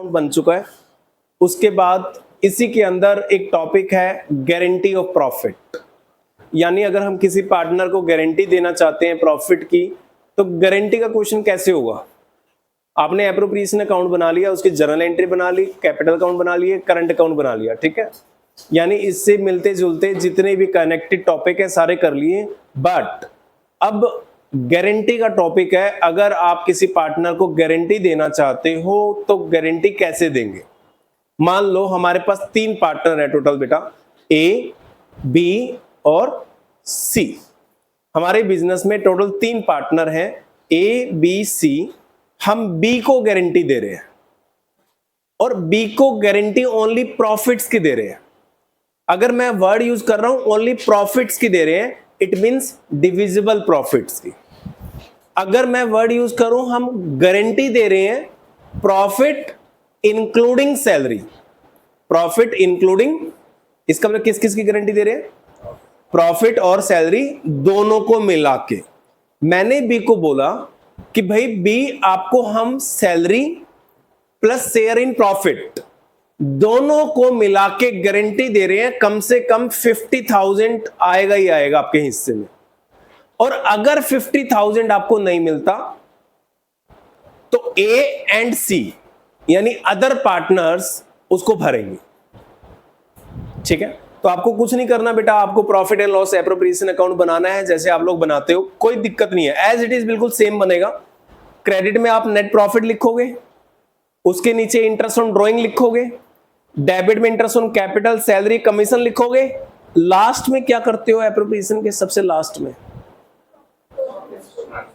Account बन चुका है। उसके बाद इसी के अंदर एक टॉपिक है गारंटी ऑफ प्रॉफिट, यानी अगर हम किसी पार्टनर को गारंटी देना चाहते हैं प्रॉफिट की, तो गारंटी का क्वेश्चन कैसे होगा। आपने एप्रोप्रिएशन अकाउंट बना लिया, उसकी जर्नल एंट्री बना ली, कैपिटल अकाउंट बना लिए, करंट अकाउंट बना लिया, ठीक है। यानी इससे मिलते जुलते जितने भी कनेक्टेड टॉपिक है सारे कर लिए। बट अब गारंटी का टॉपिक है, अगर आप किसी पार्टनर को गारंटी देना चाहते हो तो गारंटी कैसे देंगे। मान लो हमारे पास 3 पार्टनर है टोटल बेटा, ए, बी और सी। हमारे बिजनेस में टोटल 3 पार्टनर हैं, ए, बी, सी। हम बी को गारंटी दे रहे हैं और बी को गारंटी ओनली प्रॉफिट्स की दे रहे हैं। अगर मैं वर्ड यूज कर रहा हूं ओनली प्रॉफिट्स की दे रहे हैं, इट मींस डिविजिबल प्रॉफिट्स की। अगर मैं वर्ड यूज करूं हम गारंटी दे रहे हैं profit including salary, profit including, इसका मतलब किस किस की गारंटी दे रहे हैं, प्रॉफिट और सैलरी दोनों को मिला के। मैंने बी को बोला कि भाई बी आपको हम salary plus share in profit दोनों को मिला के गारंटी दे रहे हैं, कम से कम 50,000 आएगा ही आएगा आपके हिस्से में। और अगर 50,000 आपको नहीं मिलता तो ए एंड सी यानी अदर पार्टनर्स उसको भरेंगे, ठीक है। तो आपको कुछ नहीं करना बेटा, आपको profit and loss appropriation account बनाना है जैसे आप लोग बनाते हो, कोई दिक्कत नहीं है, एज इट इज बिल्कुल सेम बनेगा। क्रेडिट में आप नेट प्रॉफिट लिखोगे, उसके नीचे इंटरेस्ट ऑन ड्रॉइंग लिखोगे, डेबिट में interest on capital, salary, commission लिखोगे। लास्ट में क्या करते हो एप्रोप्रिएशन के सबसे लास्ट में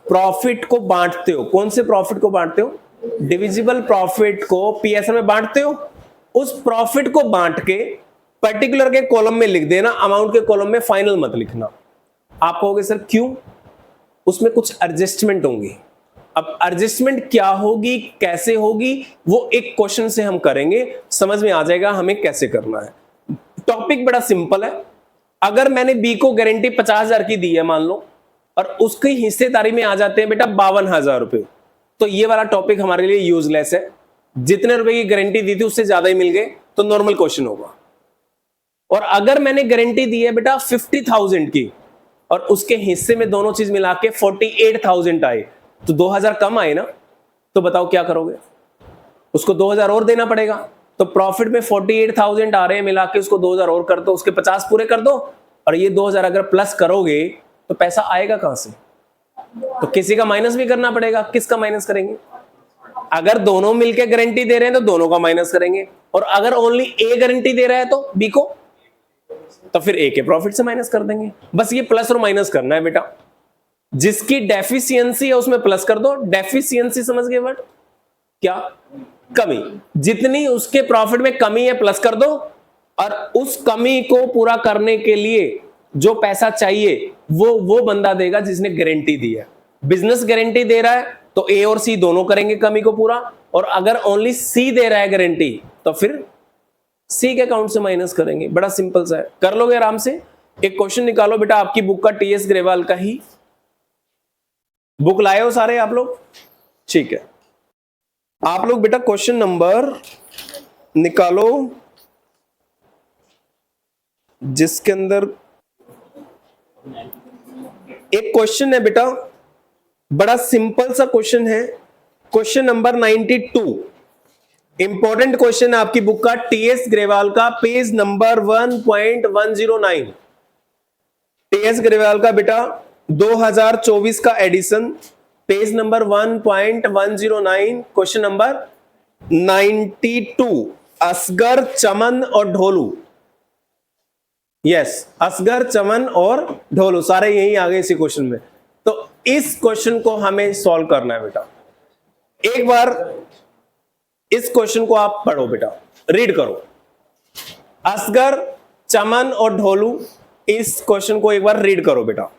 प्रॉफिट को बांटते हो। कौन से प्रॉफिट को बांटते हो, डिविजिबल प्रॉफिट को पीएसएल में बांटते हो। उस प्रॉफिट को बांट के पर्टिकुलर के कॉलम में लिख देना, अमाउंट के कॉलम में फाइनल मत लिखना। आप कहोगे सर क्यों, उसमें कुछ एडजस्टमेंट होंगी। अब एडजस्टमेंट क्या होगी, कैसे होगी, वो एक क्वेश्चन से हम करेंगे, समझ में आ जाएगा हमें कैसे करना है। टॉपिक बड़ा सिंपल है। अगर मैंने बी को गारंटी 50,000 की दी है मान लो, और उसकी हिस्सेदारी में आ जाते हैं बेटा 52,000 रुपए, तो ये वाला टॉपिक हमारे लिए यूजलेस है। जितने रुपए की गारंटी दी थी उससे ज्यादा ही मिल गए तो नॉर्मल क्वेश्चन होगा। और अगर मैंने गारंटी दी है बेटा 50,000 की और उसके हिस्से में दोनों चीज मिला के 48,000 आए, तो 2,000 कम आए ना, तो बताओ क्या करोगे, उसको 2,000 और देना पड़ेगा। तो प्रॉफिट में 48,000 आ रहे हैं, मिला के उसको 2,000 और कर दो, उसके 50 पूरे कर दो, और ये 2,000 अगर प्लस करोगे तो पैसा आएगा कहां से, तो किसी का माइनस भी करना पड़ेगा। किसका माइनस करेंगे, अगर दोनों मिलकर गारंटी दे रहे हैं तो दोनों का माइनस करेंगे, और अगर ओनली ए गारंटी दे रहा है तो बी को, तो फिर ए के प्रॉफिट से माइनस कर देंगे। बस ये प्लस और माइनस करना है बेटा। जिसकी डेफिशिएंसी है उसमें प्लस कर दो, डेफिशिएंसी समझ गए वर्ड, क्या, कमी, जितनी उसके प्रॉफिट में कमी है प्लस कर दो, और उस कमी को पूरा करने के लिए जो पैसा चाहिए वो बंदा देगा जिसने गारंटी दी है। बिजनेस गारंटी दे रहा है तो ए और सी दोनों करेंगे कमी को पूरा, और अगर ओनली सी दे रहा है गारंटी तो फिर सी के अकाउंट से माइनस करेंगे। बड़ा सिंपल सा है, कर लोगे आराम से। एक क्वेश्चन निकालो बेटा, आपकी बुक का टीएस ग्रेवाल का ही बुक लाए हो सारे आप लोग, ठीक है। आप लोग बेटा क्वेश्चन नंबर निकालो जिसके अंदर एक क्वेश्चन है बेटा, बड़ा सिंपल सा क्वेश्चन है, क्वेश्चन नंबर 92, इंपॉर्टेंट क्वेश्चन है आपकी बुक का, टीएस ग्रेवाल का, पेज नंबर 1.109। टीएस ग्रेवाल का बेटा 2024 का edition, page number 1.109, question number 92, Asgar, Chaman और ढोलू। यस, असगर, चमन और ढोलू सारे यही आ गए इसी क्वेश्चन में। तो इस क्वेश्चन को हमें सॉल्व करना है बेटा। एक बार इस क्वेश्चन को आप पढ़ो बेटा, रीड करो, असगर, चमन और ढोलू, इस क्वेश्चन को एक बार रीड करो बेटा।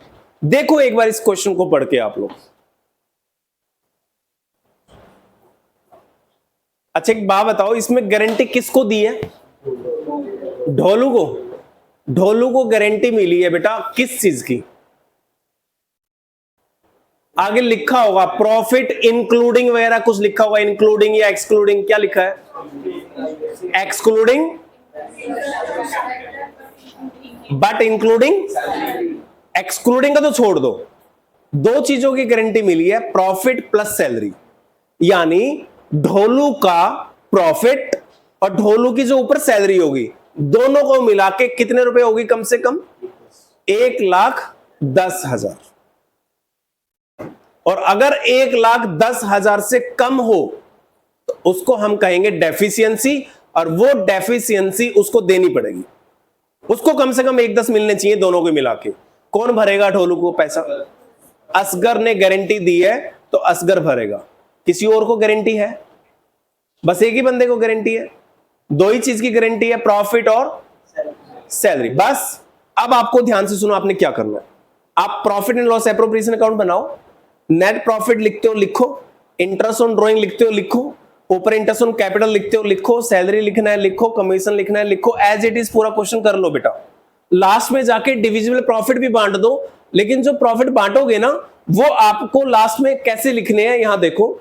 देखो एक बार इस क्वेश्चन को पढ़ के आप लोग। अच्छा एक बात बताओ, इसमें गारंटी किसको दी है, ढोलू को। ढोलू को गारंटी मिली है बेटा किस चीज की, आगे लिखा होगा प्रॉफिट इंक्लूडिंग वगैरह कुछ लिखा होगा, इंक्लूडिंग या एक्सक्लूडिंग, क्या लिखा है? Excluding but including. एक्सक्लूडिंग का तो छोड़ दो, दो चीजों की गारंटी मिली है, प्रॉफिट प्लस सैलरी, यानी ढोलू का प्रॉफिट और ढोलू की जो ऊपर सैलरी होगी, दोनों को मिला के कितने रुपए होगी? कम से कम 1,10,000। और अगर 1,10,000 से कम हो तो उसको हम कहेंगे डेफिशिएंसी, और वो डेफिशिएंसी उसको देनी पड़ेगी, उसको कम से कम 1,10 मिलने चाहिए दोनों को मिला के। कौन भरेगा ढोलू को पैसा? असगर ने गारंटी दी है तो असगर भरेगा, किसी और को गारंटी है? बस एक ही बंदे को गारंटी है, दो ही चीज की गारंटी है, प्रॉफिट और सैलरी, बस। अब आपको ध्यान से सुनो, आपने क्या करना है, आप profit and loss appropriation account बनाओ, नेट प्रॉफिट लिखते हो लिखो, इंटरेस्ट ऑन ड्रॉइंग लिखते हो लिखो, ऊपर इंटरेस्ट ऑन कैपिटल लिखते हो लिखो, सैलरी लिखना है लिखो, कमीशन लिखना है लिखो, एज इट इज पूरा क्वेश्चन कर लो बेटा। लास्ट में जाके डिविजिबल प्रॉफिट भी बांट दो, लेकिन जो प्रॉफिट बांटोगे ना वो आपको लास्ट में कैसे लिखने हैं, यहां देखो,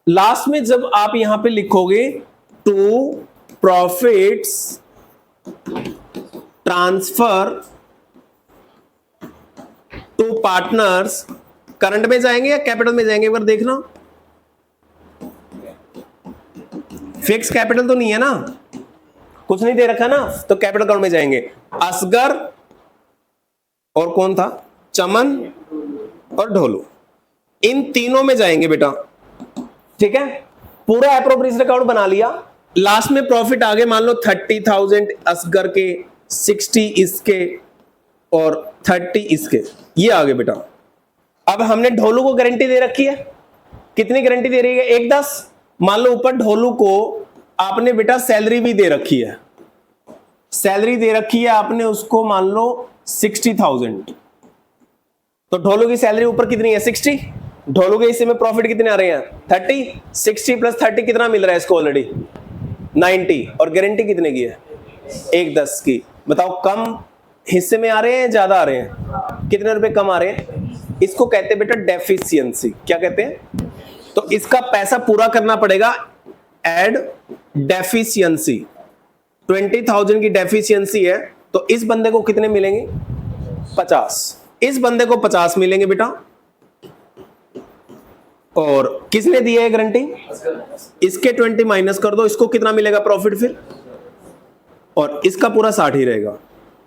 लास्ट में जब आप यहां पे लिखोगे to profits transfer to partners, current में जाएंगे या कैपिटल में जाएंगे, एक बार देखना। फिक्स कैपिटल तो नहीं है ना, कुछ नहीं दे रखा ना, तो कैपिटल अकाउंट में जाएंगे। असगर और कौन था? चमन और ढोलू, इन तीनों में जाएंगे बेटा, ठीक है। पूरा एप्रोप्रिएशन अकाउंट बना लिया, लास्ट में प्रॉफिट आगे मान लो 30,000 असगर के, 60 इसके और 30 इसके, ये आगे बेटा। अब हमने ढोलू को गारंटी दे रखी है, कितनी गारंटी दे रही है? 1,10। मान लो ऊपर ढोलू को आपने बेटा सैलरी भी दे रखी है, सैलरी दे रखी है आपने उसको मान लो 60,000, तो ढोलू की सैलरी ऊपर कितनी है? 60। ढोलू के हिस्से में प्रॉफिट कितने आ रहे हैं? 30। 60 प्लस 30 कितना मिल रहा है इसको? ऑलरेडी 90। और गारंटी कितने की है? 1,10 की। बताओ कम हिस्से में आ रहे हैं, ज्यादा आ रहे हैं? कितने रुपए कम आ रहे हैं? इसको कहते हैं बेटा डेफिशिएंसी। क्या कहते हैं? तो इसका पैसा पूरा करना पड़ेगा, एड डेफिशिएंसी। 20,000 की डेफिशिएंसी है, तो इस बंदे को कितने मिलेंगे? 50। इस बंदे को 50 मिलेंगे बेटा। और किसने दिया है गारंटी? इसके 20 माइनस कर दो, इसको कितना मिलेगा प्रॉफिट फिर? और इसका पूरा 60 ही रहेगा,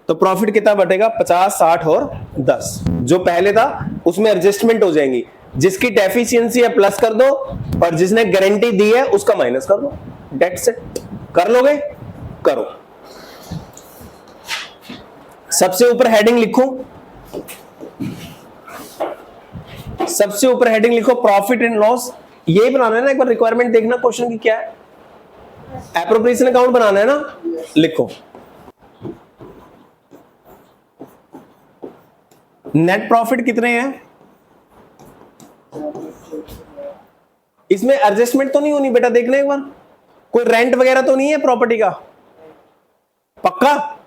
तो प्रॉफिट कितना बटेगा? 50, 60 और 10। जो पहले था उसमें एडजस्टमेंट हो जाएंगी, जिसकी डेफिशिएंसी है प्लस कर दो, और जिसने गारंटी दी है उसका माइनस कर दो, दैट्स इट। कर लोगे? करो। सबसे ऊपर हेडिंग लिखो, सबसे ऊपर हेडिंग लिखो प्रॉफिट एंड लॉस। यही बनाना है ना, एक बार रिक्वायरमेंट देखना क्वेश्चन की क्या है, एप्रोप्रिएशन अकाउंट बनाना है ना, लिखो। नेट प्रॉफिट कितने हैं? इसमें एडजस्टमेंट तो नहीं होनी बेटा, देखना एक बार, कोई रेंट वगैरह तो नहीं है प्रॉपर्टी का? पक्का?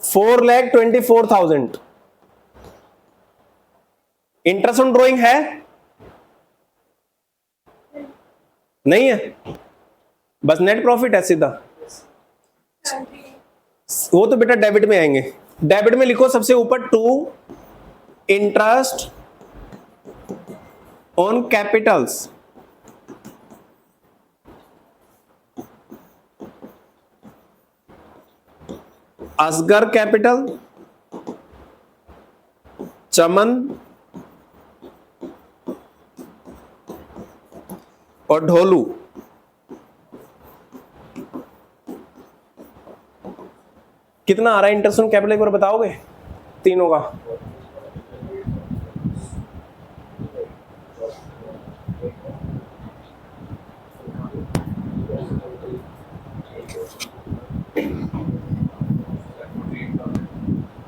4,24,000। इंटरेस्ट ऑन ड्रॉइंग है? नहीं है, बस नेट प्रॉफिट है सीधा। वो तो बेटा डेबिट में आएंगे। डेबिट में लिखो सबसे ऊपर to interest on capitals, Asgar capital, Chaman और ढोलू। कितना आ रहा है इंटरेस्ट ऑन कैपिटल, एक बार बताओगे तीनों का?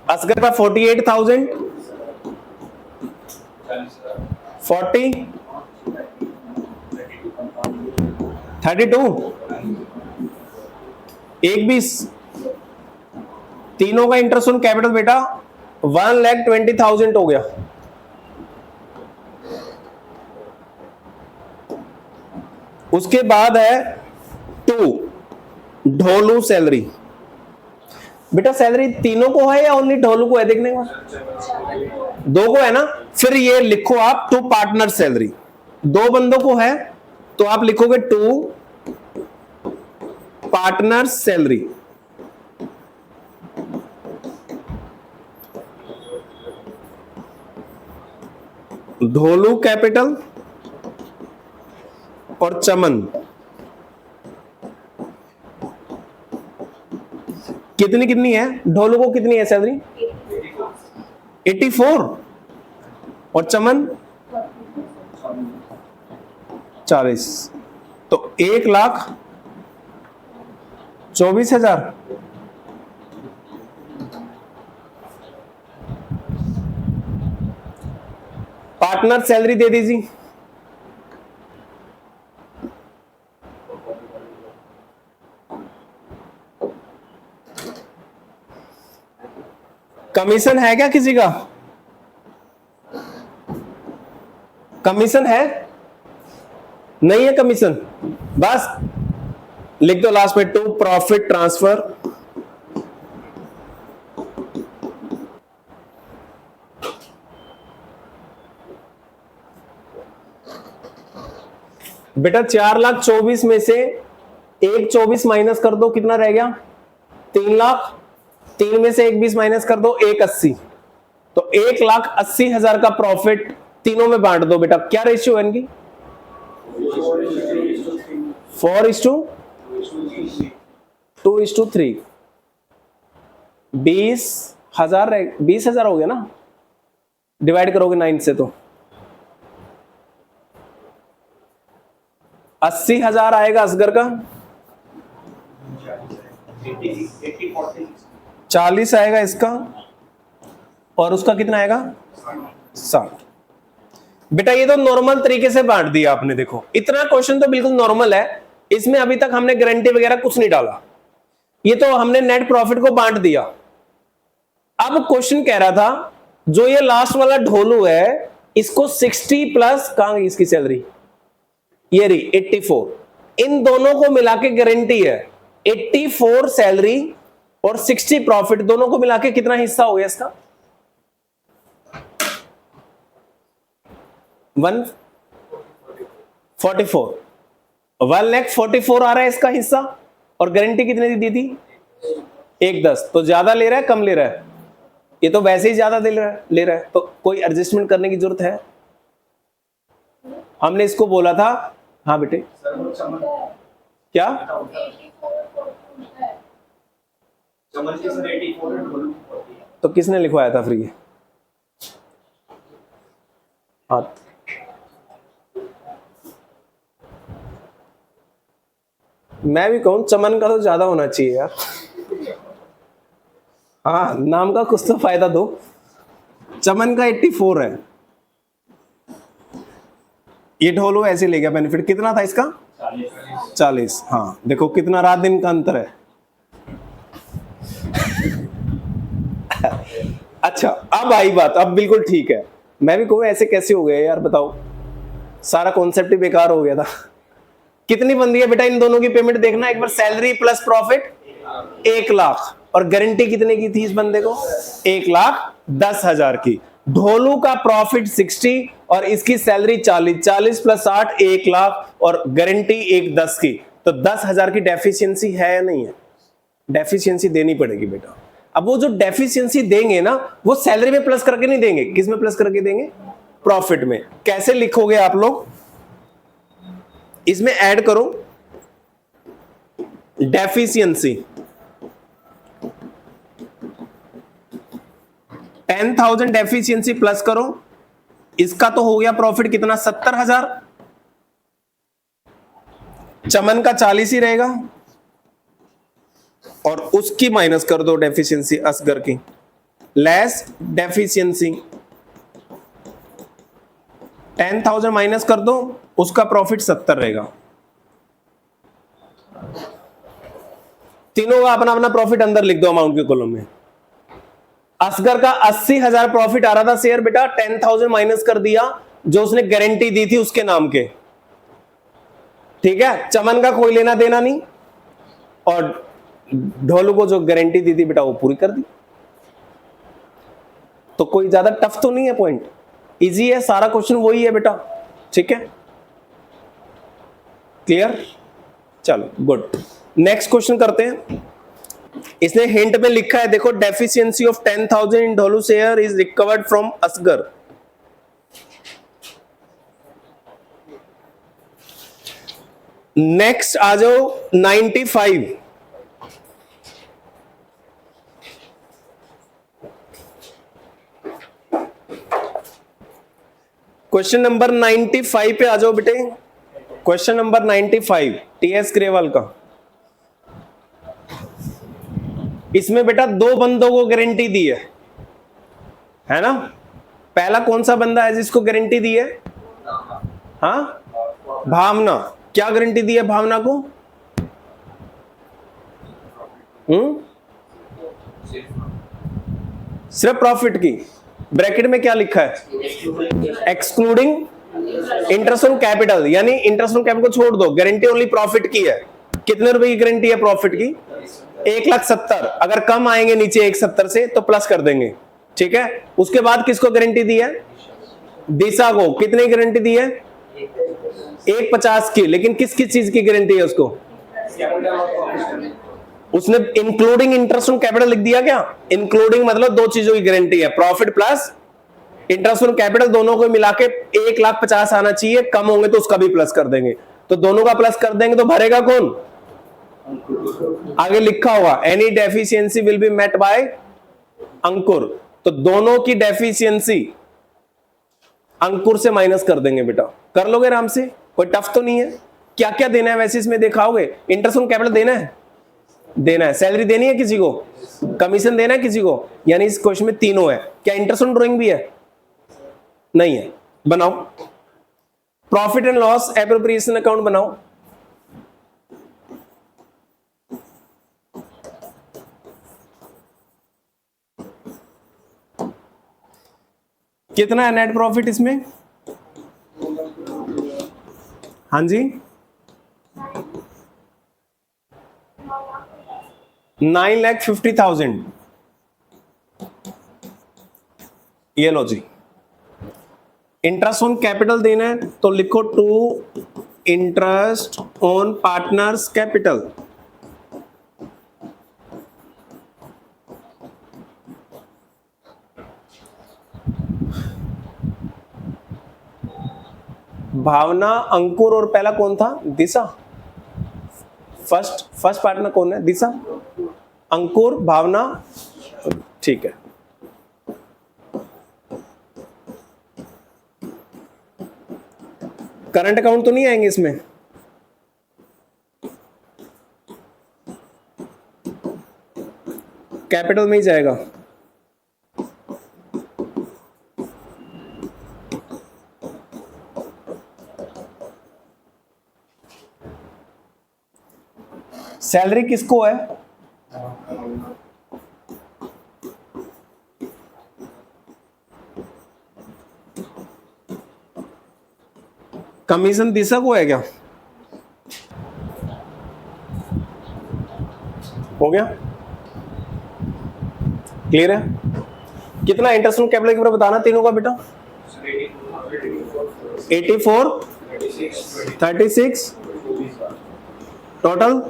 असगर का 48,000, 40, 32, 1,20। तीनों का इंटरेस्ट ऑन कैपिटल बेटा 1,20,000 हो गया। उसके बाद है 2 ढोलू सैलरी। बेटा सैलरी तीनों को है या ओनली ढोलू को है, देखने का 2 को है ना। फिर ये लिखो आप 2 पार्टनर सैलरी, 2 बंदों को है तो आप लिखोगे 2 पार्टनर सैलरी। ढोलू कैपिटल और चमन कितनी कितनी है, ढोलू को कितनी है सैलरी 84 और चमन 40, तो 1,24,000। पार्टनर सैलरी दे दीजिए। कमीशन है क्या किसी का, कमीशन है, नहीं है कमीशन, बस लिख दो लास्ट में 2 प्रॉफिट ट्रांसफर। बेटा 4,24,000 में से 1,24,000 माइनस कर दो, कितना रह गया 3 लाख। 3 में से 1,20,000 माइनस कर दो 1,80,000, तो 1,80,000 का प्रॉफिट तीनों में बांट दो। बेटा क्या रेशियो है इनकी 4:2:3, 20,000 हो गया ना, डिवाइड करोगे 9 से तो 80,000 आएगा असगर का, 40 आएगा इसका, और उसका कितना आएगा 60। बेटा ये तो नॉर्मल तरीके से बांट दिया आपने, देखो इतना क्वेश्चन तो बिल्कुल नॉर्मल है, इसमें अभी तक हमने गारंटी वगैरह कुछ नहीं डाला, ये तो हमने नेट प्रॉफिट को बांट दिया। अब क्वेश्चन कह रहा था जो ये लास्ट वाला ढोलू है इसको 60 प्लस कहां गई इसकी सैलरी, ये रही 84, इन दोनों को मिला के गारंटी है 84 सैलरी और 60 प्रॉफिट, दोनों को मिला के कितना हिस्सा हो गया इसका 144, 1,44,000 आ रहा है इसका हिस्सा, और गारंटी कितने दी थी 1,10, तो ज्यादा ले रहा है कम ले रहा है, ये तो वैसे ही ज्यादा ले रहा है, तो कोई एडजस्टमेंट करने की जरूरत है। हमने इसको बोला था, हाँ बेटे क्या तो किसने लिखवाया था फ्री, हाँ मैं भी कहूं चमन का तो ज्यादा होना चाहिए यार, हाँ नाम का कुछ तो फायदा दो। चमन का 84 है, ये ढोलू ऐसे ले गया बेनिफिट, कितना था इसका 40, हाँ देखो कितना रात दिन का अंतर है। अच्छा अब आई बात, अब बिल्कुल ठीक है, मैं भी कहूँ ऐसे कैसे हो गए यार बताओ, सारा कॉन्सेप्ट ही बेकार हो गया था। कितनी बनती है बेटा इन दोनों की पेमेंट, देखना एक बार, सैलरी प्लस प्रॉफिट 1 लाख, और गारंटी कितने की थी इस बंदे को 1,10,000 की। ढोलू का प्रॉफिट 60 और इसकी सैलरी 40, 40 प्लस 60 1 लाख, और गारंटी 1,10 की, तो 10,000 की डेफिशिएंसी है या नहीं है, डेफिशिएंसी देनी पड़ेगी बेटा। अब वो जो डेफिशिएंसी देंगे ना वो सैलरी में प्लस करके नहीं देंगे, किस में प्लस करके देंगे, प्रॉफिट में। कैसे लिखोगे आप लोग, इसमें ऐड करो डेफिशिएंसी 10,000 डेफिशिएंसी प्लस करो, इसका तो हो गया प्रॉफिट कितना 70,000, चमन का 40 ही रहेगा, और उसकी माइनस कर दो डेफिशिएंसी असगर की, लेस डेफिशिएंसी 10,000 माइनस कर दो, उसका प्रॉफिट 70 रहेगा। तीनों का अपना अपना प्रॉफिट अंदर लिख दो अमाउंट के कॉलम में। असगर का 80,000 प्रॉफिट आ रहा था शेयर बेटा, 10,000 माइनस कर दिया जो उसने गारंटी दी थी उसके नाम के, ठीक है, चमन का कोई लेना देना नहीं, और ढोलू को जो गारंटी दी थी बेटा वो पूरी कर दी। तो कोई ज्यादा टफ तो नहीं है, पॉइंट इजी है, सारा क्वेश्चन वही है बेटा। ठीक है, क्लियर? चलो गुड, नेक्स्ट क्वेश्चन करते हैं। इसने हिंट में लिखा है, देखो, deficiency of 10,000 in Dholu share is recovered from Asgar. Next आ जाओ 95। क्वेश्चन नंबर 95 पे आ जाओ बेटे। क्वेश्चन नंबर 95 टीएस ग्रेवाल का। इसमें बेटा दो बंदों को गारंटी दी है ना? पहला कौन सा बंदा है जिसको गारंटी दी है? हाँ, भावना। क्या गारंटी दी है भावना को? सिर्फ प्रॉफिट की। ब्रैकेट में क्या लिखा है? एक्सक्लूडिंग इंटरेस्ट ऑन कैपिटल, यानी इंटरेस्ट ऑन कैपिटल को छोड़ दो, गारंटी ओनली प्रॉफिट की है। कितने रुपए की गारंटी है प्रॉफिट की? 1,70,000। अगर कम आएंगे नीचे 1,70,000 से तो प्लस कर देंगे। ठीक है, उसके बाद किसको गारंटी दी है? दिशा को। कितने की गारंटी दी है? 1,50,000 की। लेकिन किस किस चीज की गारंटी है उसको? उसने इंक्लूडिंग इंटरेस्ट ऑन कैपिटल लिख दिया क्या? इंक्लूडिंग मतलब दो चीजों की गारंटी है, profit plus interest on capital, दोनों को मिला के 1,50,000 आना चाहिए। कम होंगे तो उसका भी प्लस कर देंगे। तो दोनों का प्लस कर देंगे तो भरेगा कौन? आगे लिखा होगा any deficiency will be met by Ankur. तो दोनों की डेफिशिएंसी अंकुर से माइनस कर देंगे बेटा। कर लोगे आराम से, कोई टफ तो नहीं है। क्या क्या देना है वैसे इसमें दिखाओगे? इंटरेस्ट ऑन कैपिटल देना है, देना है। सैलरी देनी है किसी को, कमीशन देना है किसी को, यानी इस क्वेश्चन में तीनों है। क्या इंटरेस्ट ऑन ड्राइंग भी है? नहीं है। बनाओ profit and loss appropriation account बनाओ। कितना है नेट प्रॉफिट इसमें? हाँ जी, 9,50,000। ये लो जी। इंटरेस्ट ऑन कैपिटल देना है तो लिखो to interest on partners capital. Bhavna, Ankur और पहला कौन था? दिशा। फर्स्ट पार्टनर कौन है? दिशा, अंकुर, भावना। ठीक है, करंट अकाउंट तो नहीं आएंगे इसमें? कैपिटल में ही जाएगा। सैलरी किसको है? कमीशन दिशा को है क्या? हो गया, क्लियर है? कितना इंटरेस्ट ऑन कैपिटल के ऊपर बताना तीनों का बेटा? 84, 36, टोटल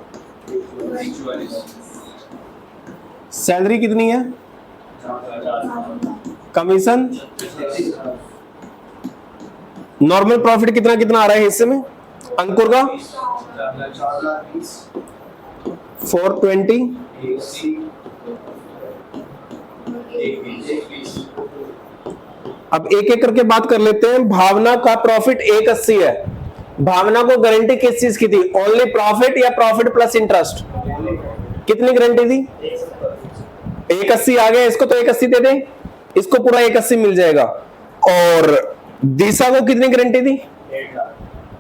सैलरी कितनी है? कमीशन, नॉर्मल प्रॉफिट कितना कितना आ रहा है हिस्से में? अंकुर का 420, अब एक एक करके बात कर लेते हैं। भावना का प्रॉफिट 180 है। भावना को गारंटी किस चीज की थी? ओनली प्रॉफिट या प्रॉफिट प्लस इंटरेस्ट? कितनी गारंटी थी? 180 आ गया। इसको तो 180 दे दें, इसको पूरा 180 मिल जाएगा। और दिशा को कितनी गारंटी थी?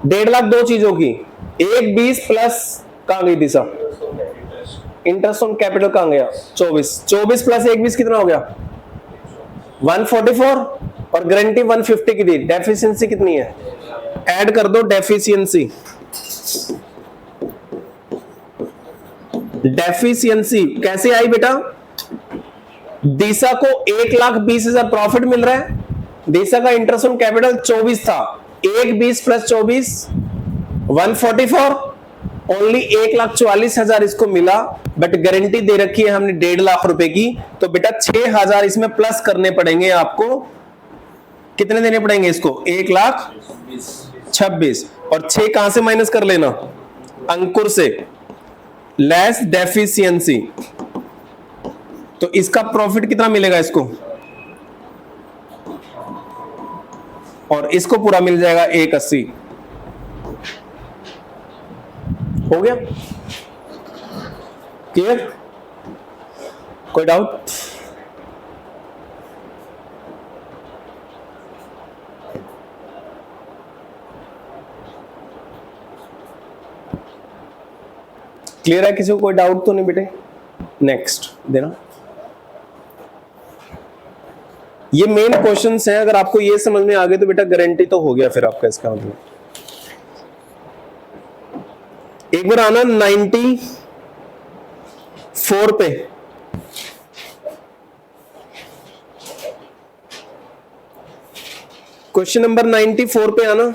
1.5 लाख दो चीजों की। 120 प्लस कहां गई दिशा? इंटरेस्ट ऑन कैपिटल कहां गया? 24 प्लस 120 कितना हो गया? 144। और गारंटी 150 की दी। डेफिशिएंसी कितनी है? ऐड कर दो डेफिशिएंसी। डेफिशिएंसी कैसे आई बेटा? दिशा को 1,20,000 प्रॉफिट मिल रहा है, दिशा का इंटरेस्ट ऑन कैपिटल 24 था, 1,20 प्लस 24 144, ओनली 1,44,000 इसको मिला, बट गारंटी दे रखी है हमने 1.5 लाख रुपए की, तो बेटा 6,000 इसमें प्लस करने पड़ेंगे आपको। कितने देने पड़ेंगे इसको? 1,26,000, और 6 कहां से माइनस कर लेना? अंकुर से, लेस डेफिशिएंसी, तो इसका प्रॉफिट कितना मिलेगा इसको? और इसको पूरा मिल जाएगा 1,80। हो गया क्लियर? कोई डाउट? क्लियर है? किसी को कोई डाउट तो नहीं बेटे? नेक्स्ट देना। ये मेन क्वेश्चंस हैं, अगर आपको ये समझ में आ गए तो बेटा गारंटी तो हो गया फिर आपका इसका मतलब। एक बार आना 94 पे, क्वेश्चन नंबर 94 पे आना।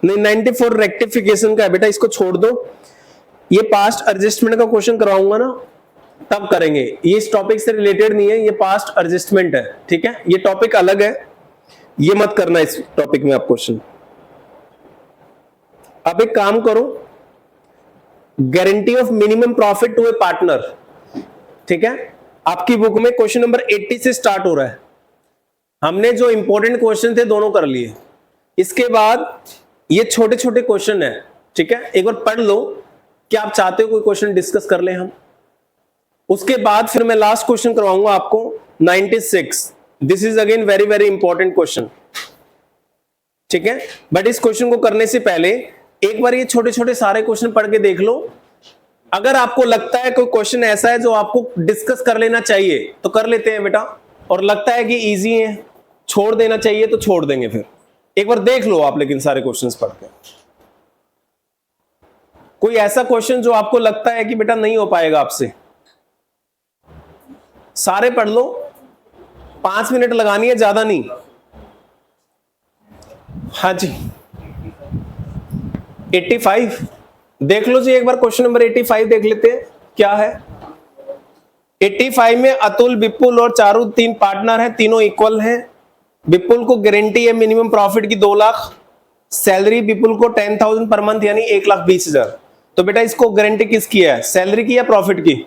नहीं 94 रेक्टिफिकेशन का है बेटा, इसको छोड़ दो। ये पास्ट एडजस्टमेंट का क्वेश्चन करवाऊंगा ना तब करेंगे, ये इस टॉपिक से रिलेटेड नहीं है, ये पास्ट एडजस्टमेंट है, ठीक है? ये टॉपिक अलग है, ये मत करना इस टॉपिक में आप क्वेश्चन। अब एक काम करो, guarantee of minimum profit to a partner, ठीक है? आपकी बुक में क्वेश्चन नंबर 80 से स्टार्ट हो रहा है। हमने जो इंपॉर्टेंट क्वेश्चन थे दोनों कर लिए, इसके बाद ये छोटे छोटे क्वेश्चन है, ठीक है? एक बार पढ़ लो, क्या आप चाहते हो कोई क्वेश्चन डिस्कस कर लें हम? उसके बाद फिर मैं लास्ट क्वेश्चन करवाऊंगा आपको 96। This is again very very important question, ठीक है? बट इस क्वेश्चन को करने से पहले एक बार ये छोटे छोटे सारे क्वेश्चन पढ़ के देख लो। अगर आपको लगता है कोई क्वेश्चन ऐसा है जो आपको डिस्कस कर लेना चाहिए तो कर लेते हैं बेटा, और लगता है कि इजी है छोड़ देना चाहिए तो छोड़ देंगे। फिर एक बार देख लो आप, लेकिन सारे क्वेश्चंस पढ़ के कोई ऐसा क्वेश्चन जो आपको लगता है कि बेटा नहीं हो पाएगा आपसे, सारे पढ़ लो, 5 मिनट लगानी है, ज्यादा नहीं। हाँ जी 85 देख लो जी, एक बार क्वेश्चन नंबर 85 देख लेते हैं क्या है। 85 में अतुल, विपुल और चारू 3 पार्टनर हैं, तीनों इक्वल हैं। विपुल को गारंटी है मिनिमम प्रॉफिट की 2 लाख, सैलरी विपुल को 10,000 पर मंथ यानी 1,20,000। तो बेटा इसको गारंटी किसकी है, सैलरी की या प्रॉफिट की?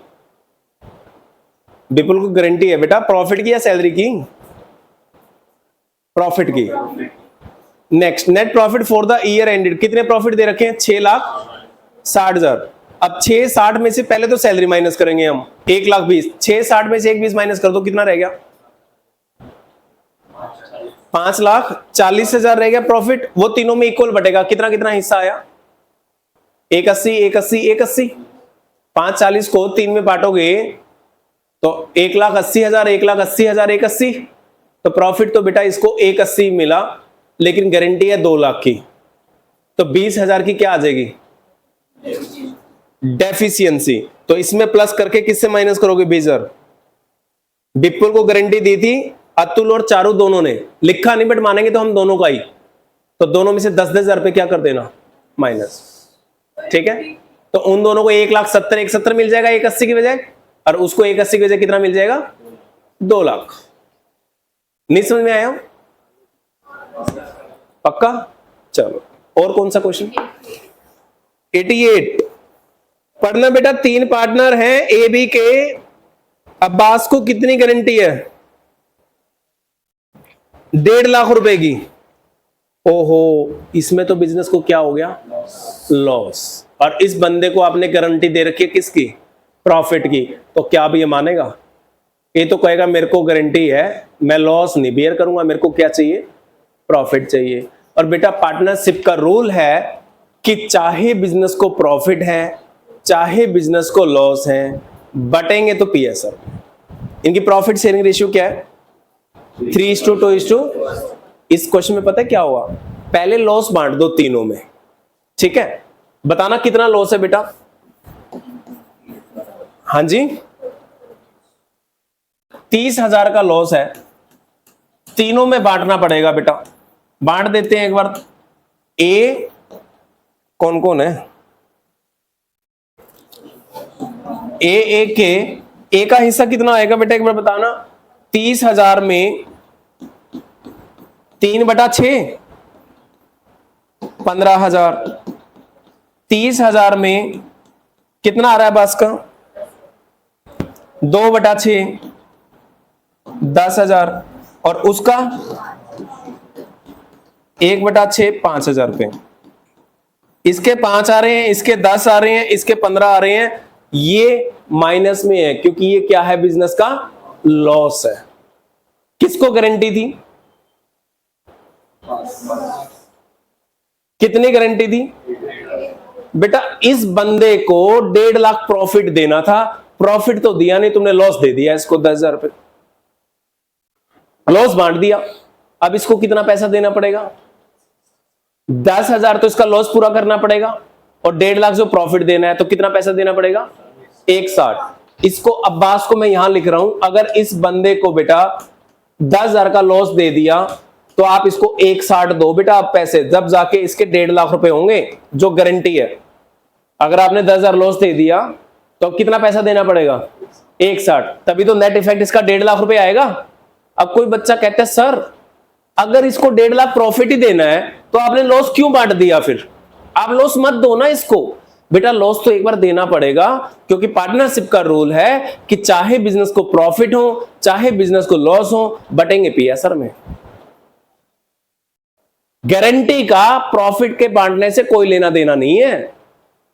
विपुल को गारंटी है बेटा प्रॉफिट की या सैलरी की? प्रॉफिट की। Next, net profit for the year ended, कितने प्रॉफिट दे रखे हैं? 6,60,000। अब 6,60 में से पहले तो सैलरी माइनस करेंगे हम, 1,20,000। 6,60 में से 1,20 माइनस कर दो, कितना रह गया? 5,40,000 रह गया प्रॉफिट। वो तीनों में इक्वल बटेगा, कितना कितना हिस्सा आया? 1,80, 1,80, 1,80। 5,40 को 3 में बांटोगे तो 1,80,000, 1,80,000, 1,80। तो प्रॉफिट तो बेटा इसको 1,80 मिला, लेकिन गारंटी है 2 लाख की, तो 20,000 की क्या आ जाएगी? डेफिशिएंसी। तो इसमें प्लस करके किससे माइनस करोगे? 20,000। विपुल को गारंटी दी थी, अतुल और चारू दोनों ने, लिखा नहीं बट मानेंगे तो हम दोनों का ही, तो दोनों में से 10,000 रुपए क्या कर देना? माइनस, ठीक है? तो उन दोनों को 1,70,000, 1,70,000 मिल जाएगा 1,80 की बजाय, और उसको 1,80 की बजाय कितना मिल जाएगा? 2 लाख। नहीं समझ में आया? पक्का? चलो और कौन सा क्वेश्चन? 88 पढ़ना बेटा। 3 पार्टनर हैं ए बी के, अब्बास को कितनी गारंटी है? 1.5 लाख रुपए की। ओहो, इसमें तो बिजनेस को क्या हो गया? लॉस। और इस बंदे को आपने गारंटी दे रखी है किसकी? प्रॉफिट की। तो क्या अब ये मानेगा? ये तो कहेगा मेरे को गारंटी है, मैं लॉस नहीं बेयर करूंगा, मेरे को क्या चाहिए? प्रॉफिट चाहिए। और बेटा पार्टनरशिप का रूल है कि चाहे बिजनेस को प्रॉफिट है चाहे बिजनेस को लॉस है, बटेंगे तो पीएसआर। इनकी प्रॉफिट शेयरिंग रेशियो क्या है? 3:2:। इस क्वेश्चन में पता है क्या हुआ, पहले लॉस बांट दो तीनों में, ठीक है? बताना कितना लॉस है बेटा? हाँ जी, 30,000 का लॉस है, तीनों में बांटना पड़ेगा बेटा। बांट देते हैं एक बार। ए कौन कौन है? ए के ए का हिस्सा कितना आएगा बेटा एक बार बताना? 30,000 में 3/6 15,000। 30,000 में कितना आ रहा है बास का? 2/6 10,000 और उसका 1/6 5,000 रुपए। इसके 5 आ रहे हैं, इसके 10 आ रहे हैं, इसके 15 आ रहे हैं। ये माइनस में है क्योंकि ये क्या है? बिजनेस का लॉस है। किसको गारंटी थी? कितनी गारंटी थी बेटा? इस बंदे को 1.5 लाख प्रॉफिट देना था, प्रॉफिट तो दिया नहीं, तुमने लॉस दे दिया इसको 10,000 रुपए, लॉस बांट दिया। अब इसको कितना पैसा देना पड़ेगा? 10,000 तो इसका लॉस पूरा करना पड़ेगा और 1.5 लाख जो प्रॉफिट देना है, तो कितना पैसा देना पड़ेगा? 160। इसको अब्बास को मैं यहां लिख रहा हूं, अगर इस बंदे को बेटा 10,000 का लॉस दे दिया तो आप इसको 160 दो बेटा आप पैसे, जब जाके इसके 1.5 लाख रुपए होंगे जो गारंटी है। अगर आपने 10,000 लॉस दे दिया तो कितना पैसा देना पड़ेगा? 160, तभी तो नेट इफेक्ट इसका 1.5 लाख रुपए आएगा। अब कोई बच्चा कहता है सर अगर इसको 1.5 लाख प्रॉफिट ही देना है तो आपने लॉस क्यों बांट दिया? फिर आप लॉस मत दो ना इसको। बेटा लॉस तो एक बार देना पड़ेगा क्योंकि पार्टनरशिप का रूल है कि चाहे बिजनेस को प्रॉफिट हो चाहे बिजनेस को लॉस हो, बटेंगे पीएसआर में। गारंटी का प्रॉफिट के बांटने से कोई लेना देना नहीं है।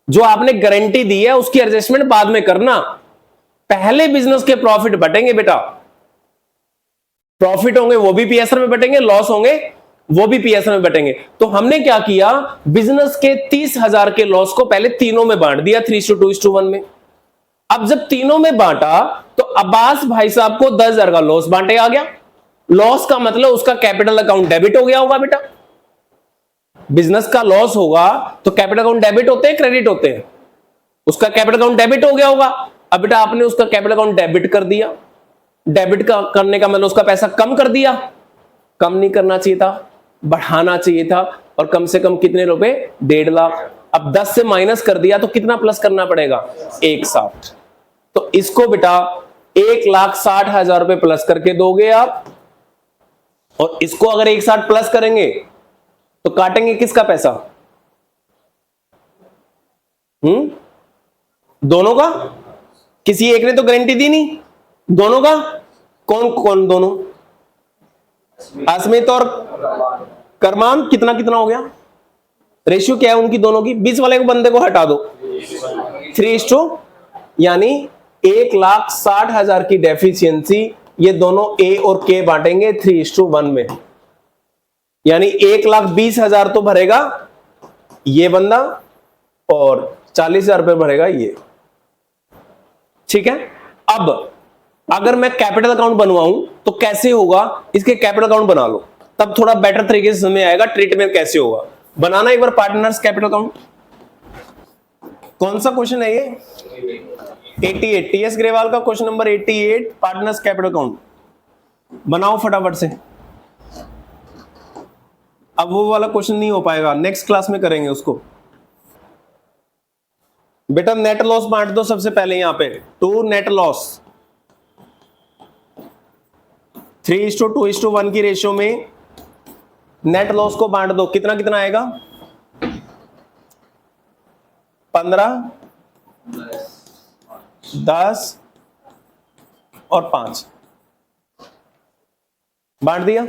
जो आपने गारंटी दी है उसकी एडजस्टमेंट बाद में करना, पहले बिजनेस के प्रॉफिट बटेंगे बेटा। प्रॉफिट होंगे वो भी पीएसआर में बटेंगे, लॉस होंगे वो भी पीएसआर में बटेंगे। तो हमने क्या किया, बिजनेस के 30,000 के लॉस को पहले तीनों में बांट दिया 3:2:1 में। अब जब तीनों में बांटा तो अब्बास भाई साहब को 10,000 का लॉस बांटे आ गया। लॉस का मतलब उसका कैपिटल अकाउंट डेबिट हो गया होगा बेटा। बिजनेस का लॉस होगा तो कैपिटल अकाउंट डेबिट होते हैं क्रेडिट होते हैं? उसका कैपिटल अकाउंट डेबिट हो गया होगा। अब बेटा आपने उसका कैपिटल अकाउंट डेबिट कर दिया, डेबिट का करने का मतलब उसका पैसा कम कर दिया। कम नहीं करना चाहिए था, बढ़ाना चाहिए था। और कम से कम कितने रुपए? 1.5 लाख। अब 10 से माइनस कर दिया तो कितना प्लस करना पड़ेगा? 160। तो इसको बेटा 1,60,000 रुपए प्लस करके दोगे आप, और इसको अगर 160 प्लस करेंगे तो काटेंगे किसका पैसा? दोनों का। किसी एक ने तो गारंटी दी नहीं, दोनों का। कौन कौन दोनों? अस्मित और करमान। कितना कितना हो गया? रेशियो क्या है उनकी दोनों की? 20 वाले को बंदे को हटा दो, 3:, यानी 1,60,000 की डेफिशिएंसी ये दोनों ए और के बांटेंगे 3:1 में। यानी 1,20,000 तो भरेगा ये बंदा और 40,000 रुपए भरेगा ये। ठीक है। अब अगर मैं कैपिटल अकाउंट बनवाऊं तो कैसे होगा? इसके कैपिटल अकाउंट बना लो, तब थोड़ा बेटर तरीके से समझ आएगा ट्रीटमेंट कैसे होगा। बनाना एक बार पार्टनर्स कैपिटल अकाउंट। कौन सा क्वेश्चन है ये? 88। टीएस ग्रेवाल का question number 88, partners capital account. बनाओ फटाफट से। अब वो वाला क्वेश्चन नहीं हो पाएगा, नेक्स्ट क्लास में करेंगे उसको। बेटा नेट लॉस बांट दो सबसे पहले यहां पे। 2 नेट लॉस 3:2:1 की रेशियो में नेट लॉस को बांट दो। कितना कितना आएगा? 15, 10 और 5 बांट दिया।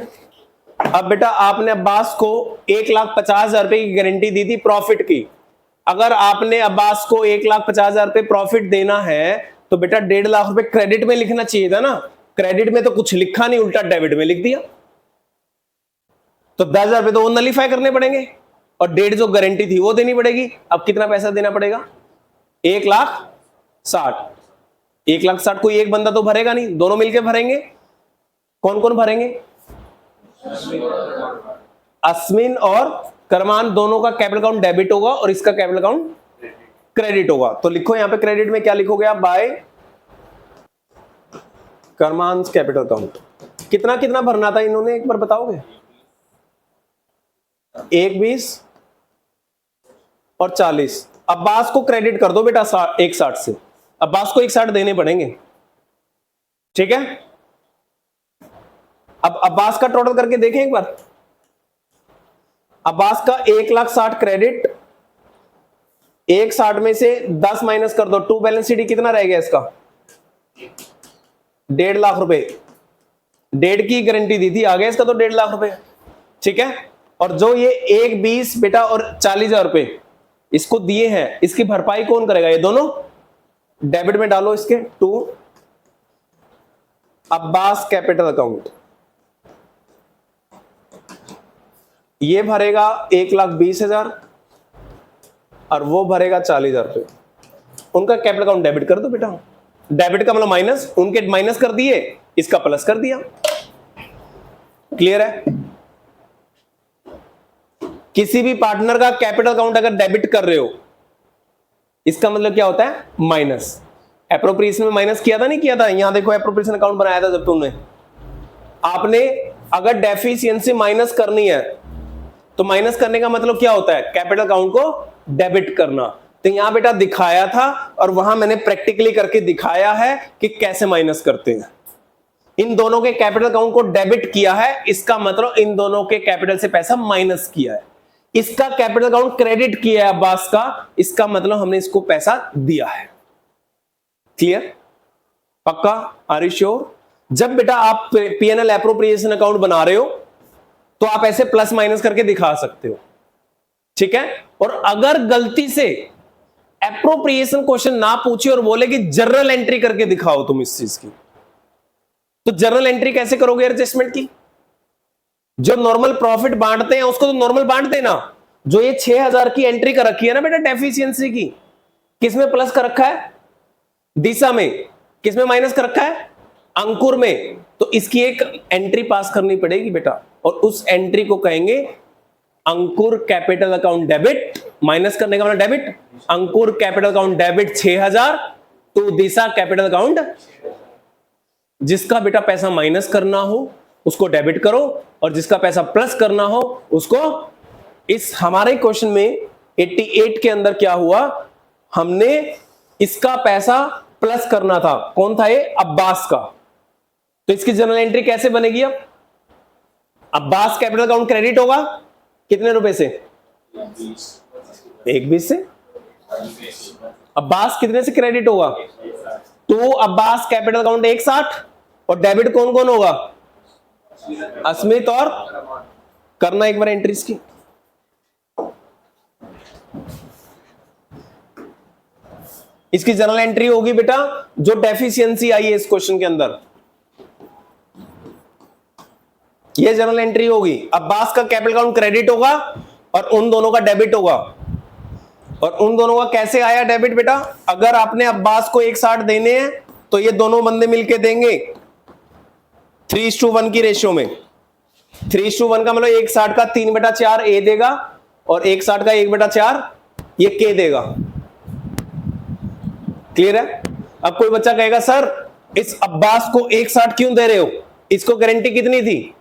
अब बेटा आपने अब्बास को 1,50,000 रुपए की गारंटी दी थी प्रॉफिट की। अगर आपने अब्बास को 1,50,000 रुपए प्रॉफिट देना है तो बेटा 1.5 लाख रुपए क्रेडिट में लिखना चाहिए था ना। क्रेडिट में तो कुछ लिखा नहीं, उल्टा डेबिट में लिख दिया। तो 10,000 रुपए तो वो नलीफाई करने पड़ेंगे। और 1.5 जो गारंटी थी वो देनी पड़ेगी। अब कितना पैसा देना पड़ेगा? 1,60,000। 1,60,000 कोई एक बंदा तो भरेगा नहीं, दोनों मिलकर भरेंगे। कौन कौन भरेंगे? अश्विन और करमान दोनों का कैपिटल अकाउंट डेबिट होगा और इसका कैपिटल अकाउंट क्रेडिट होगा। तो लिखो यहां पे क्रेडिट में क्या लिखोगे आप? By Karman capital account. कितना कितना भरना था इन्होंने, एक बार बताओगे? 1,20 और 40। अब्बास को क्रेडिट कर दो बेटा 1,60 से। अब्बास को 1,60 देने पड़ेंगे, ठीक है? अब अब्बास का टोटल करके देखें एक बार। अब्बास का 1,60,000 क्रेडिट, 1,60 में से 10 माइनस कर दो, टू बैलेंस शीट कितना रह गया इसका? 1.5 लाख रुपए। 1.5 की गारंटी दी थी, आ गया इसका तो 1.5 लाख रुपए, ठीक है? और जो ये 1,20 बेटा और 40,000 रुपए इसको दिए हैं, इसकी भरपाई कौन करेगा? ये दोनों डेबिट में डालो इसके, टू अब्बास कैपिटल अकाउंट। ये भरेगा 1,20,000 और वो भरेगा 40,000 रुपए। उनका कैपिटल अकाउंट डेबिट कर दो बेटा। डेबिट का मतलब माइनस, उनके माइनस कर दिए, इसका प्लस कर दिया। क्लियर है? किसी भी पार्टनर का कैपिटल अकाउंट अगर डेबिट कर रहे हो, इसका मतलब क्या होता है? माइनस। एप्रोप्रिएशन में माइनस किया था, नहीं किया था? यहां देखो एप्रोप्रिएशन अकाउंट बनाया था जब तुमने, आपने अगर डेफिशिएंसी माइनस करनी है तो माइनस करने का मतलब क्या होता है? कैपिटल अकाउंट को डेबिट करना। तो यहां बेटा दिखाया था और वहां मैंने प्रैक्टिकली करके दिखाया है कि कैसे माइनस करते हैं। इन दोनों के कैपिटल अकाउंट को डेबिट किया है, इसका मतलब इन दोनों के कैपिटल से पैसा माइनस किया है। इसका कैपिटल अकाउंट क्रेडिट किया है अब्बास का, इसका मतलब हमने इसको पैसा दिया है। क्लियर? पक्का? Are you sure? जब बेटा आप पीएनएल एप्रोप्रिएशन अकाउंट बना रहे हो तो आप ऐसे प्लस माइनस करके दिखा सकते हो, ठीक है? और अगर गलती से एप्रोप्रिएशन क्वेश्चन ना पूछे और बोले कि जर्नल एंट्री करके दिखाओ तुम इस चीज की, तो जर्नल एंट्री कैसे करोगे एडजस्टमेंट की? जो नॉर्मल प्रॉफिट बांटते हैं उसको तो नॉर्मल बांट देना। जो ये 6,000 की एंट्री कर रखी है ना बेटा डेफिशिएंसी की, किसमें प्लस कर रखा है? दिशा में। किसमें माइनस कर रखा है? अंकुर में। तो इसकी एक एंट्री पास करनी पड़ेगी बेटा, और उस एंट्री को कहेंगे अंकुर कैपिटल अकाउंट डेबिट। माइनस करने का मतलब debit. Ankur capital account debit 6,000 to Disha capital account. जिसका बेटा पैसा माइनस करना हो उसको डेबिट करो, और जिसका पैसा प्लस करना हो उसको। इस हमारे क्वेश्चन में 88 के अंदर क्या हुआ, हमने इसका पैसा प्लस करना था। कौन था ये? अब्बास का। तो इसकी जर्नल एंट्री कैसे बनेगी? अब अब्बास कैपिटल अकाउंट क्रेडिट होगा कितने रुपए से? 1,20 से। अब्बास कितने से क्रेडिट होगा? तो अब्बास कैपिटल अकाउंट 1,60 और डेबिट कौन कौन होगा? अस्मित और करना एक बार एंट्रीज की। इसकी जर्नल एंट्री होगी बेटा जो डेफिशिएंसी आई है इस क्वेश्चन के अंदर, ये जर्नल एंट्री होगी। अब्बास का कैपिटल अकाउंट क्रेडिट होगा और उन दोनों का डेबिट होगा। और उन दोनों का कैसे आया डेबिट बेटा? अगर आपने अब्बास को 1,60 देने हैं तो ये दोनों बंदे मिलके देंगे 3:1 की रेशियो में। 3:1 का मतलब 1,60 का 3/4 ए देगा और 1,60 का 1/4 ये के देगा। क्लियर है? अब कोई बच्चा कहेगा सर इस अब्बास को 1,60 क्यों दे रहे हो? इसको गारंटी कितनी थी?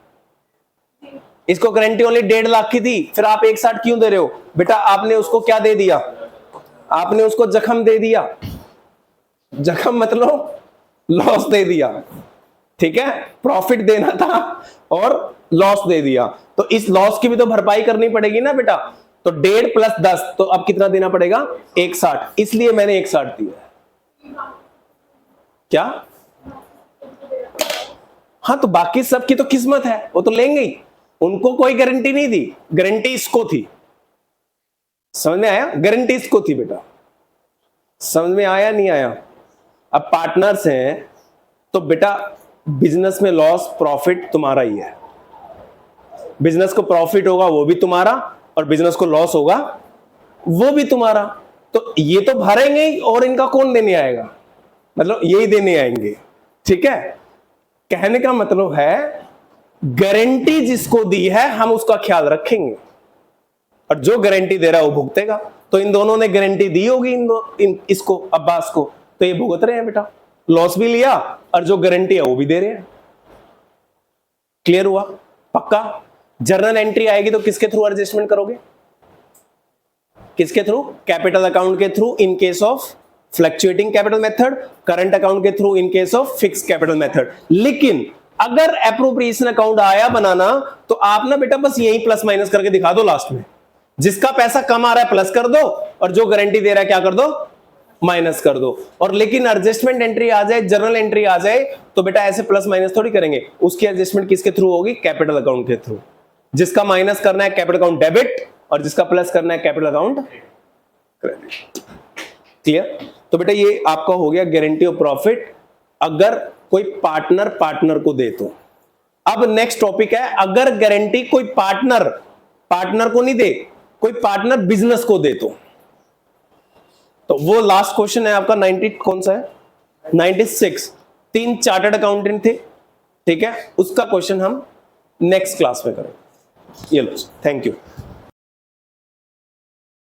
इसको गारंटी ओनली 1.5 लाख की थी, फिर आप 1,60 क्यों दे रहे हो? बेटा आपने उसको क्या दे दिया? आपने उसको जख्म दे दिया। जख्म मतलब लॉस दे दिया, ठीक है? प्रॉफिट देना था और लॉस दे दिया, तो इस लॉस की भी तो भरपाई करनी पड़ेगी ना बेटा। तो 1.5 + 10, तो अब कितना देना पड़ेगा? 1,60। इसलिए मैंने 1,60 दिया। क्या? हाँ, तो बाकी सबकी तो किस्मत है, वो तो लेंगे ही। उनको कोई गारंटी नहीं दी, गारंटी इसको थी। समझ में आया? गारंटी इसको थी बेटा। समझ में आया नहीं आया? अब पार्टनर्स हैं तो बेटा बिजनेस में लॉस प्रॉफिट तुम्हारा ही है। बिजनेस को प्रॉफिट होगा वो भी तुम्हारा, और बिजनेस को लॉस होगा वो भी तुम्हारा, तो ये तो भरेंगे ही, और इनका कौन देने आएगा, मतलब यही देने आएंगे। ठीक है, कहने का मतलब है गारंटी जिसको दी है हम उसका ख्याल रखेंगे, और जो गारंटी दे रहा है वो भुगतेगा। तो इन दोनों ने गारंटी दी होगी इसको अब्बास को, तो ये भुगत रहे हैं बेटा, लॉस भी लिया और जो गारंटी है वो भी दे रहे हैं। क्लियर हुआ? पक्का? जर्नल एंट्री आएगी तो किसके थ्रू एडजस्टमेंट करोगे? किसके थ्रू? कैपिटल अकाउंट के through in case of fluctuating capital method, current account के through in case of fix capital method. लेकिन अगर एप्रोप्रिएशन अकाउंट आया बनाना तो आप ना बेटा बस यही प्लस माइनस करके दिखा दो लास्ट में, जिसका पैसा कम आ रहा है प्लस कर दो और जो गारंटी दे रहा है क्या कर दो, माइनस कर दो। और लेकिन एडजस्टमेंट एंट्री आ जाए, जर्नल एंट्री आ जाए तो बेटा ऐसे प्लस माइनस थोड़ी करेंगे, उसकी एडजस्टमेंट किसके थ्रू होगी? कैपिटल अकाउंट के थ्रू। जिसका माइनस करना है कैपिटल अकाउंट डेबिट और जिसका प्लस करना है कैपिटल अकाउंट क्रेडिट। क्लियर? तो बेटा ये आपका हो गया गारंटी ऑफ प्रॉफिट अगर कोई पार्टनर को दे तो। अब नेक्स्ट टॉपिक है, अगर गारंटी कोई पार्टनर को नहीं दे, कोई पार्टनर बिजनेस को दे तो वो लास्ट क्वेश्चन है आपका 90 कौन सा है? 96। 3 चार्टर्ड अकाउंटेंट थे, ठीक है, उसका क्वेश्चन हम नेक्स्ट क्लास में करेंगे। ये लो, थैंक यू।